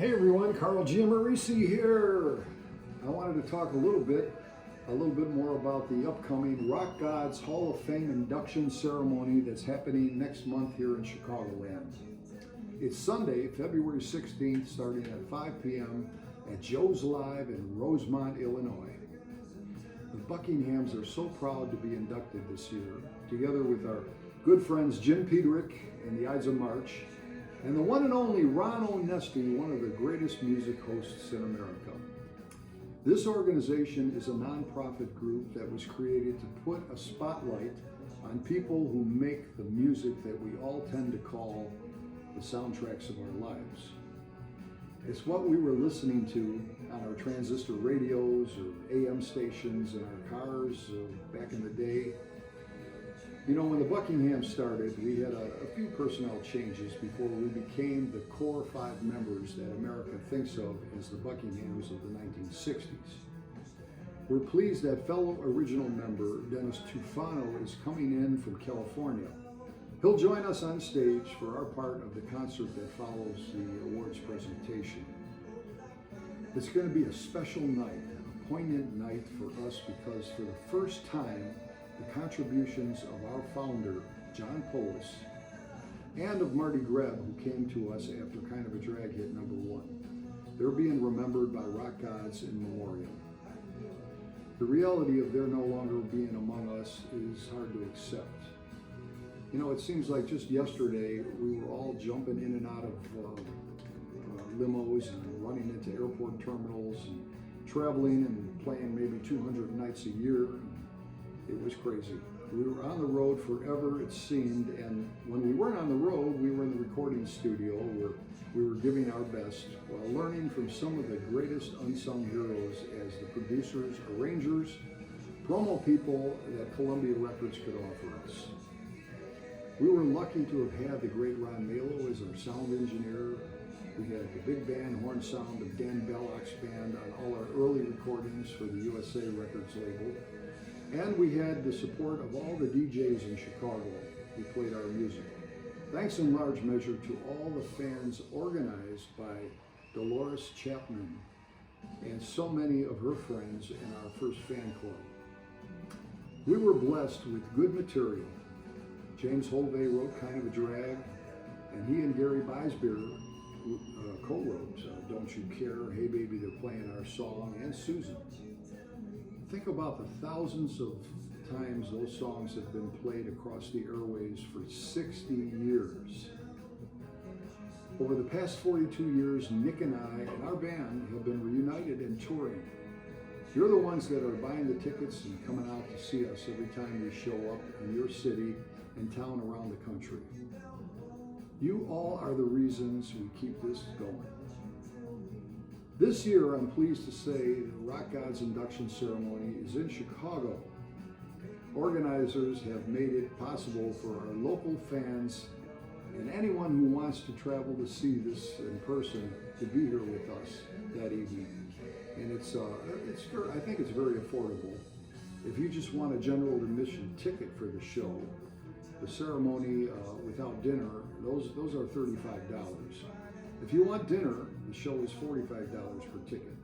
Hey everyone, Carl Giammarese here. I wanted to talk a little bit more about the upcoming RockGodz Hall of Fame induction ceremony that's happening next month here in Chicagoland. It's Sunday, February 16th, starting at 5 p.m. at Joe's Live in Rosemont, Illinois. The Buckinghams are so proud to be inducted this year, together with our good friends Jim Peterick and the Ides of March, and the one and only Ron Onesti, one of the greatest music hosts in America. This organization is a nonprofit group that was created to put a spotlight on people who make the music that we all tend to call the soundtracks of our lives. It's what we were listening to on our transistor radios or AM stations in our cars back in the day. You know, when the Buckinghams started, we had a few personnel changes before we became the core 5 members that America thinks of as the Buckinghams of the 1960s. We're pleased that fellow original member Dennis Tufano is coming in from California. He'll join us on stage for our part of the concert that follows the awards presentation. It's going to be a special night, a poignant night for us because for the first time, the contributions of our founder, John Polis, and of Marty Greb, who came to us after Kind of a Drag hit #1. They're being remembered by RockGodz in memoriam. The reality of their no longer being among us is hard to accept. You know, it seems like just yesterday we were all jumping in and out of limos and running into airport terminals and traveling and playing maybe 200 nights a year. It was crazy. We were on the road forever, it seemed, and when we weren't on the road, we were in the recording studio where we were giving our best while learning from some of the greatest unsung heroes as the producers, arrangers, promo people that Columbia Records could offer us. We were lucky to have had the great Ron Malo as our sound engineer. We had the big band horn sound of Dan Bellock's band on all our early recordings for the USA Records label. And we had the support of all the DJs in Chicago who played our music. Thanks in large measure to all the fans organized by Dolores Chapman and so many of her friends in our first fan club. We were blessed with good material. James Holvey wrote Kind of a Drag, and he and Gary Beisbeer co-wrote Don't You Care, Hey Baby, They're Playing Our Song, and Susan. Think about the thousands of times those songs have been played across the airwaves for 60 years. Over the past 42 years, Nick and I and our band have been reunited and touring. You're the ones that are buying the tickets and coming out to see us every time we show up in your city and town around the country. You all are the reasons we keep this going. This year, I'm pleased to say the RockGodz induction ceremony is in Chicago. Organizers have made it possible for our local fans and anyone who wants to travel to see this in person to be here with us that evening. And I think it's very affordable. If you just want a general admission ticket for the show, the ceremony without dinner, those are $35. If you want dinner, the show is $45 per ticket.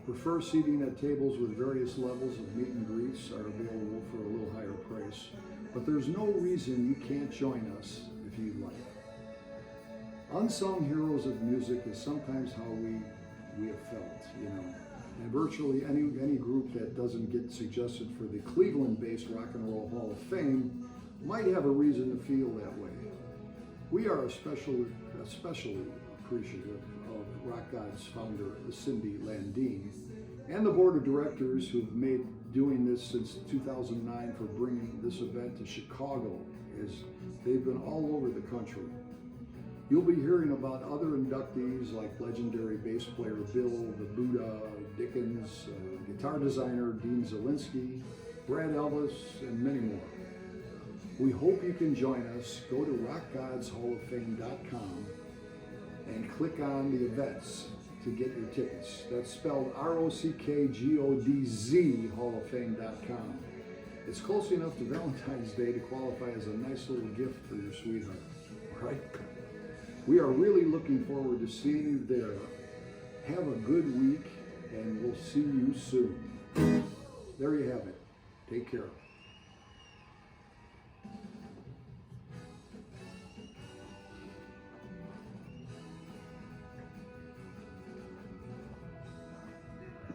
Prefer seating at tables with various levels of meet and greets are available for a little higher price, but there's no reason you can't join us if you'd like. Unsung heroes of music is sometimes how we have felt, you know, and virtually any group that doesn't get suggested for the Cleveland-based Rock and Roll Hall of Fame might have a reason to feel that way. We are especially appreciative of RockGodz founder Cindy Landine and the board of directors who've made doing this since 2009 for bringing this event to Chicago, as they've been all over the country. You'll be hearing about other inductees like legendary bass player Bill the Buddha Dickens, guitar designer Dean Zielinski, Brad Elvis, and many more. We hope you can join us. Go to RockGodzzHallOfFame.com and click on the events to get your tickets. That's spelled RockGodz HallOfFame.com. It's close enough to Valentine's Day to qualify as a nice little gift for your sweetheart, right? We are really looking forward to seeing you there Have a good week, and we'll see you soon. There you have it. Take care.